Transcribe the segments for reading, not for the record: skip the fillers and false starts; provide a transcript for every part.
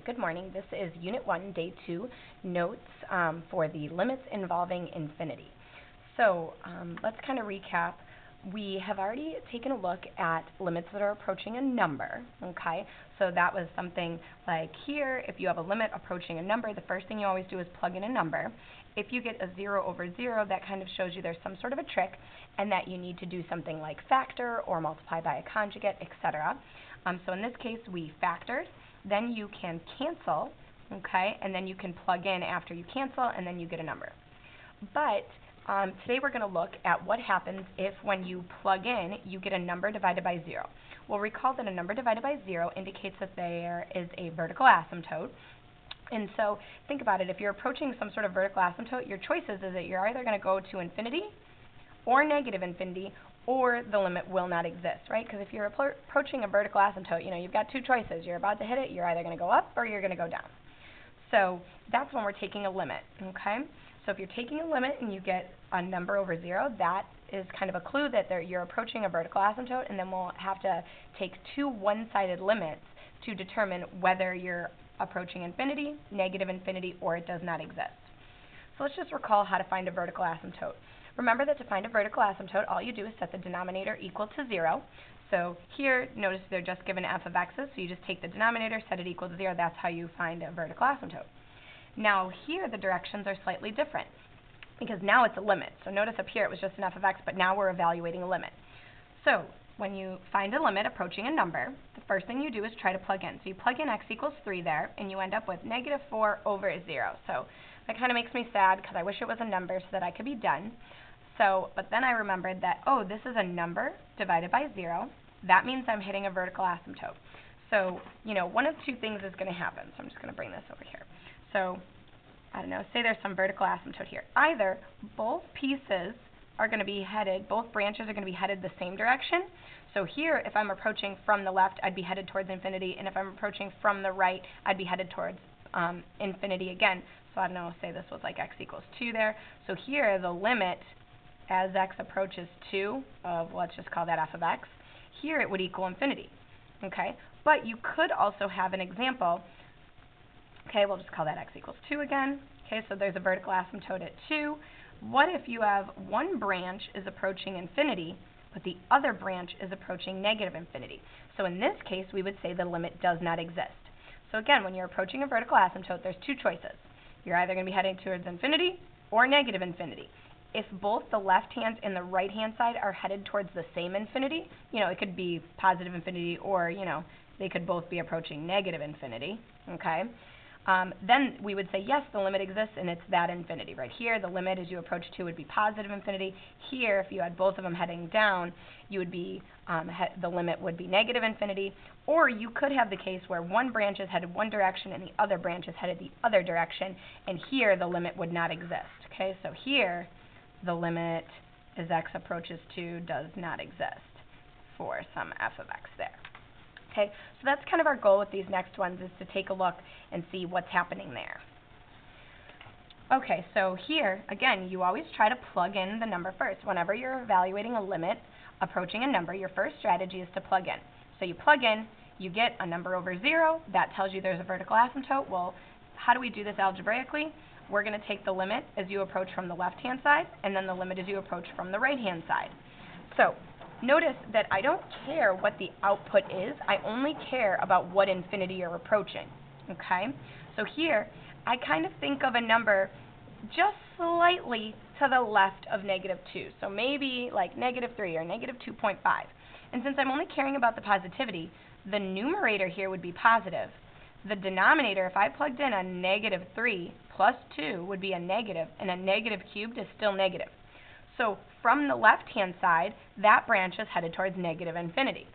Good morning. This is Unit 1, Day 2, notes for the limits involving infinity. So let's kind of recap. We have already taken a look at limits that are approaching a number, okay? So that was something like here, if you have a limit approaching a number, the first thing you always do is plug in a number. If you get a 0 over 0, that kind of shows you there's some sort of a trick and that you need to do something like factor or multiply by a conjugate, etc. So in this case, we factored. Then you can cancel, okay, and then you can plug in after you cancel, and then you get a number. But today we're going to look at what happens if when you plug in, you get a number divided by 0. Well, recall that a number divided by 0 indicates that there is a vertical asymptote. And so think about it. If you're approaching some sort of vertical asymptote, your choices is that you're either going to go to infinity or negative infinity, or the limit will not exist, right? Because if you're approaching a vertical asymptote, you've got two choices. You're about to hit it, you're either going to go up or you're going to go down. So that's when we're taking a limit, okay? So if you're taking a limit and you get a number over 0, that is kind of a clue that you're approaching a vertical asymptote, and then we'll have to take two one-sided limits to determine whether you're approaching infinity, negative infinity, or it does not exist. So let's just recall how to find a vertical asymptote. Remember that to find a vertical asymptote, all you do is set the denominator equal to 0. So here, notice they're just given f of x's, so you just take the denominator, set it equal to 0. That's how you find a vertical asymptote. Now here, the directions are slightly different because now it's a limit. So notice up here it was just an f of x, but now we're evaluating a limit. So when you find a limit approaching a number, the first thing you do is try to plug in. So you plug in x equals 3 there, and you end up with negative 4 over 0. So that kind of makes me sad because I wish it was a number so that I could be done. So, but then I remembered that, oh, this is a number divided by 0. That means I'm hitting a vertical asymptote. So, one of two things is going to happen. So I'm just going to bring this over here. So, I don't know, say there's some vertical asymptote here. Either both pieces are going to be headed, both branches are going to be headed the same direction. So here, if I'm approaching from the left, I'd be headed towards infinity. And if I'm approaching from the right, I'd be headed towards infinity again. So I don't know, say this was like x equals 2 there. So here, the limit as x approaches 2 of, let's just call that f of x, here it would equal infinity, okay? But you could also have an example, okay, we'll just call that x equals 2 again, okay, so there's a vertical asymptote at 2. What if you have one branch is approaching infinity, but the other branch is approaching negative infinity? So in this case, we would say the limit does not exist. So again, when you're approaching a vertical asymptote, there's two choices. You're either going to be heading towards infinity or negative infinity. If both the left hand and the right hand side are headed towards the same infinity, it could be positive infinity or, they could both be approaching negative infinity, okay? Then we would say, yes, the limit exists and it's that infinity. Right here, the limit as you approach 2 would be positive infinity. Here, if you had both of them heading down, you would be, the limit would be negative infinity. Or you could have the case where one branch is headed one direction and the other branch is headed the other direction, and here the limit would not exist, okay? So here, the limit as x approaches 2 does not exist for some f of x there. Okay, so that's kind of our goal with these next ones, is to take a look and see what's happening there. Okay, so here, again, you always try to plug in the number first. Whenever you're evaluating a limit approaching a number, your first strategy is to plug in. So you plug in, you get a number over 0. That tells you there's a vertical asymptote. Well, how do we do this algebraically? We're going to take the limit as you approach from the left-hand side, and then the limit as you approach from the right-hand side. So notice that I don't care what the output is. I only care about what infinity you're approaching, okay? So here, I kind of think of a number just slightly to the left of negative 2. So maybe like negative 3 or negative 2.5. And since I'm only caring about the positivity, the numerator here would be positive. The denominator, if I plugged in a negative 3 plus 2 would be a negative, and a negative cubed is still negative. So from the left-hand side, that branch is headed towards negative infinity.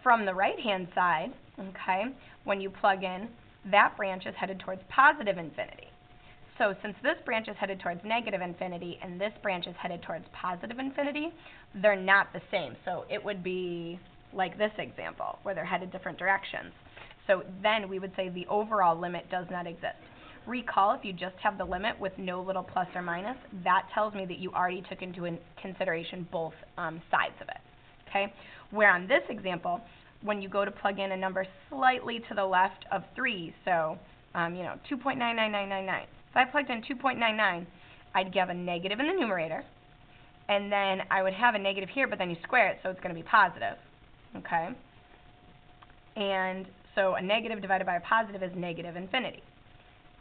From the right-hand side, okay, when you plug in, that branch is headed towards positive infinity. So since this branch is headed towards negative infinity and this branch is headed towards positive infinity, they're not the same. So it would be like this example, where they're headed different directions. So then we would say the overall limit does not exist. Recall, if you just have the limit with no little plus or minus, that tells me that you already took into consideration both sides of it, okay? Where on this example, when you go to plug in a number slightly to the left of 3, so 2.99999. If I plugged in 2.99, I'd give a negative in the numerator, and then I would have a negative here, but then you square it, so it's going to be positive, okay? And so a negative divided by a positive is negative infinity.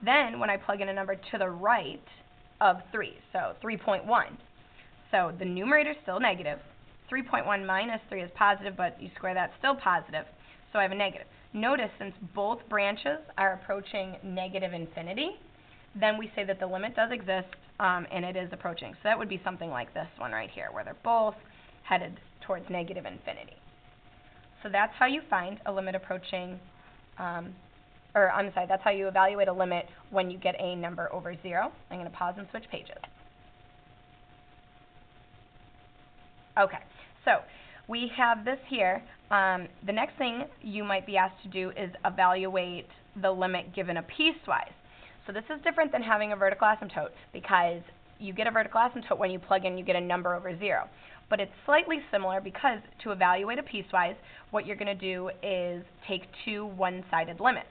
Then when I plug in a number to the right of 3, so 3.1, so the numerator is still negative. 3.1 minus 3 is positive, but you square that, still positive, so I have a negative. Notice, since both branches are approaching negative infinity, then we say that the limit does exist, and it is approaching. So that would be something like this one right here, where they're both headed towards negative infinity. So that's how you find a limit approaching, that's how you evaluate a limit when you get a number over 0. I'm going to pause and switch pages. Okay, so we have this here. The next thing you might be asked to do is evaluate the limit given a piecewise. So this is different than having a vertical asymptote, because you get a vertical asymptote when you plug in, you get a number over 0. But it's slightly similar, because to evaluate a piecewise, what you're going to do is take two one-sided limits.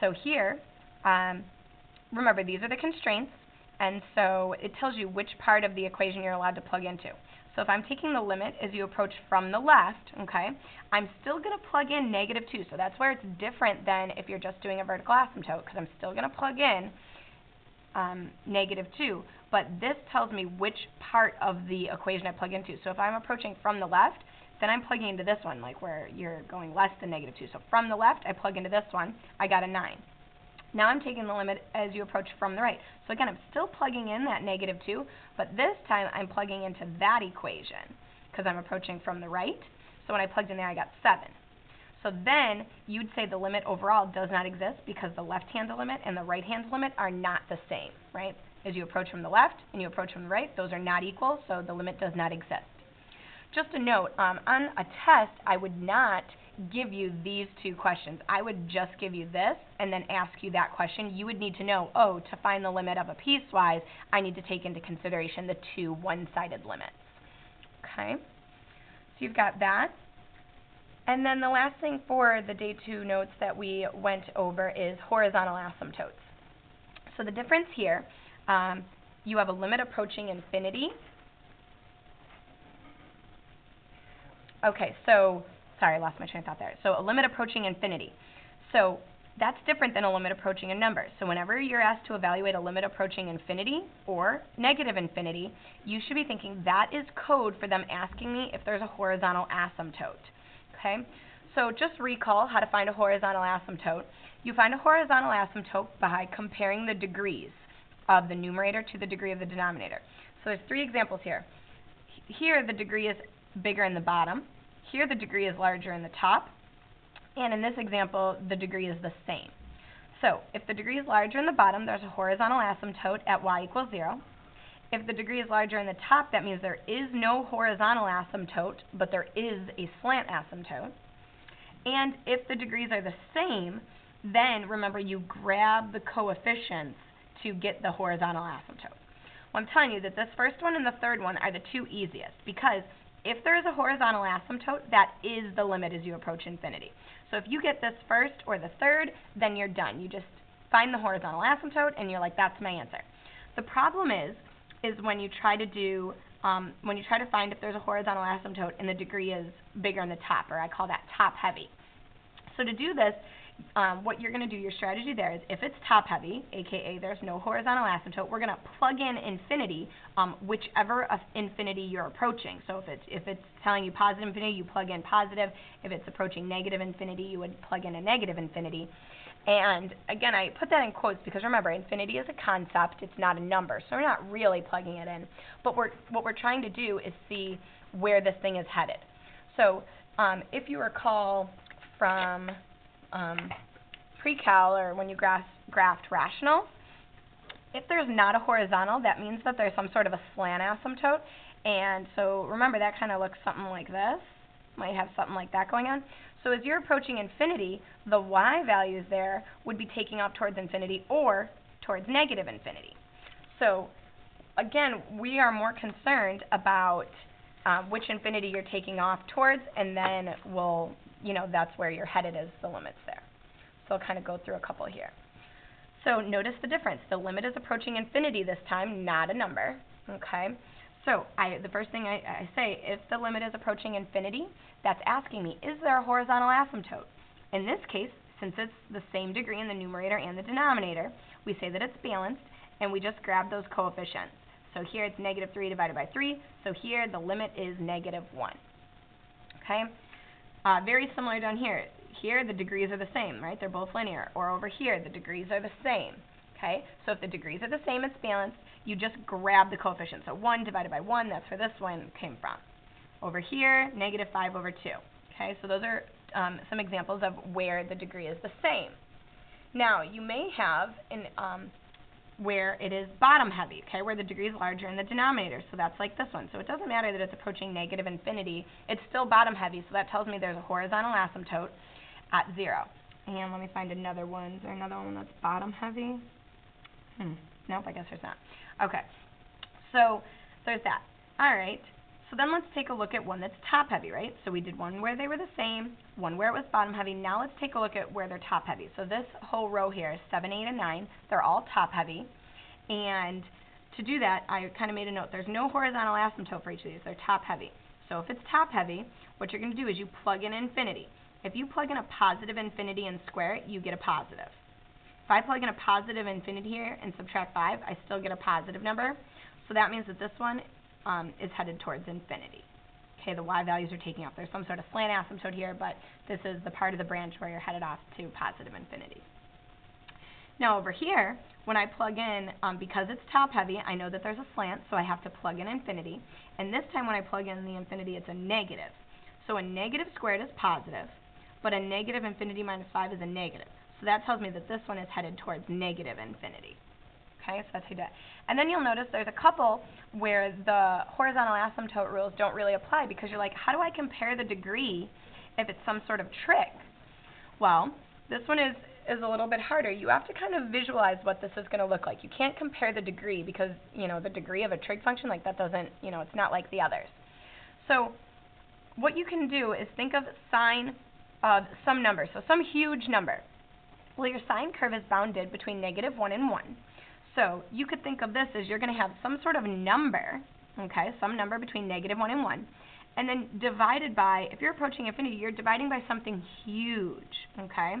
So here, remember, these are the constraints, and so it tells you which part of the equation you're allowed to plug into. So if I'm taking the limit as you approach from the left, okay, I'm still going to plug in -2. So that's where it's different than if you're just doing a vertical asymptote, because I'm still going to plug in -2. But this tells me which part of the equation I plug into. So if I'm approaching from the left, then I'm plugging into this one, like where you're going less than -2. So from the left, I plug into this one. I got a 9. Now I'm taking the limit as you approach from the right. So again, I'm still plugging in that -2, but this time I'm plugging into that equation because I'm approaching from the right. So when I plugged in there, I got 7. So then you'd say the limit overall does not exist because the left-hand limit and the right-hand limit are not the same, right? As you approach from the left and you approach from the right, those are not equal, so the limit does not exist. Just a note, on a test, I would not give you these two questions. I would just give you this and then ask you that question. You would need to know, oh, to find the limit of a piecewise, I need to take into consideration the two one-sided limits. Okay, so you've got that. And then the last thing for the day 2 notes that we went over is horizontal asymptotes. So the difference here, you have a limit approaching infinity. Okay, so sorry, I lost my train of thought there. So a limit approaching infinity. So that's different than a limit approaching a number. So whenever you're asked to evaluate a limit approaching infinity or negative infinity, you should be thinking that is code for them asking me if there's a horizontal asymptote. Okay? So just recall how to find a horizontal asymptote. You find a horizontal asymptote by comparing the degrees of the numerator to the degree of the denominator. So there's 3 examples here. Here the degree is bigger in the bottom. Here the degree is larger in the top. And in this example, the degree is the same. So if the degree is larger in the bottom, there's a horizontal asymptote at y equals 0. If the degree is larger in the top, that means there is no horizontal asymptote, but there is a slant asymptote. And if the degrees are the same, then remember you grab the coefficients to get the horizontal asymptote. Well, I'm telling you that this first one and the third one are the 2 easiest, because if there is a horizontal asymptote, that is the limit as you approach infinity. So if you get this first or the third, then you're done. You just find the horizontal asymptote and you're like, that's my answer. The problem is when you try to do, when you try to find if there's a horizontal asymptote and the degree is bigger in the top, or I call that top heavy. So to do this, what you're going to do, your strategy there is, if it's top heavy, aka there's no horizontal asymptote, we're going to plug in infinity, whichever infinity you're approaching. So if it's telling you positive infinity, you plug in positive. If it's approaching negative infinity, you would plug in a negative infinity. And again, I put that in quotes because remember, infinity is a concept, it's not a number, so we're not really plugging it in. But what we're trying to do is see where this thing is headed. So if you recall from pre-cal, or when you graphed rationals, if there's not a horizontal, that means that there's some sort of a slant asymptote. And so remember, that kind of looks something like this. Might have something like that going on. So as you're approaching infinity, the y values there would be taking off towards infinity or towards negative infinity. So again, we are more concerned about which infinity you're taking off towards, and then we'll that's where you're headed is the limits there. So I'll kind of go through a couple here. So notice the difference. The limit is approaching infinity this time, not a number. Okay. So the first thing I say, if the limit is approaching infinity, that's asking me, is there a horizontal asymptote? In this case, since it's the same degree in the numerator and the denominator, we say that it's balanced, and we just grab those coefficients. So here it's -3 divided by 3, so here the limit is -1. Okay? Very similar down here. Here the degrees are the same, right? They're both linear. Or over here, the degrees are the same. Okay? So if the degrees are the same, it's balanced. You just grab the coefficient. So 1 divided by 1, that's where this one came from. Over here, -5 over 2. Okay? So those are some examples of where the degree is the same. Now, you may have where it is bottom heavy, okay, where the degree is larger in the denominator. So that's like this one. So it doesn't matter that it's approaching negative infinity. It's still bottom heavy, so that tells me there's a horizontal asymptote at 0. And let me find another one. Is there another one that's bottom heavy? Nope, I guess there's not. Okay, so there's that. All right, so then let's take a look at one that's top heavy, right? So we did one where they were the same, one where it was bottom heavy. Now let's take a look at where they're top heavy. So this whole row here is 7, 8, and 9. They're all top heavy. And to do that, I kind of made a note. There's no horizontal asymptote for each of these. They're top heavy. So if it's top heavy, what you're going to do is you plug in infinity. If you plug in a positive infinity and square it, you get a positive. If I plug in a positive infinity here and subtract 5, I still get a positive number. So that means that this one is headed towards infinity. Okay, the y values are taking off. There's some sort of slant asymptote here, but this is the part of the branch where you're headed off to positive infinity. Now over here, when I plug in, because it's top heavy, I know that there's a slant, so I have to plug in infinity. And this time when I plug in the infinity, it's a negative. So a negative squared is positive, but a negative infinity minus 5 is a negative. So that tells me that this one is headed towards negative infinity. Okay, so that's how you do it. And then you'll notice there's a couple where the horizontal asymptote rules don't really apply because you're like, how do I compare the degree if it's some sort of trick? Well, this one is a little bit harder. You have to kind of visualize what this is going to look like. You can't compare the degree because, the degree of a trig function, like that doesn't, it's not like the others. So what you can do is think of sine of some number, so some huge number. Well, your sine curve is bounded between -1 and 1. So you could think of this as you're going to have some sort of number, okay, some number between -1 and 1, and then divided by, if you're approaching infinity, you're dividing by something huge, okay?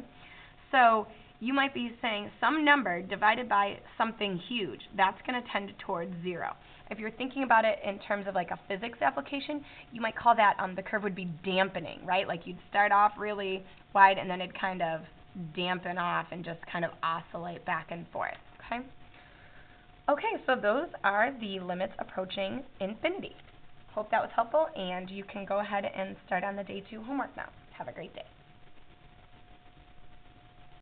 So you might be saying some number divided by something huge. That's going to tend towards 0. If you're thinking about it in terms of like a physics application, you might call that the curve would be dampening, right? Like you'd start off really wide and then it'd kind of dampen off and just kind of oscillate back and forth, okay? Okay, so those are the limits approaching infinity. Hope that was helpful, and you can go ahead and start on the day 2 homework now. Have a great day.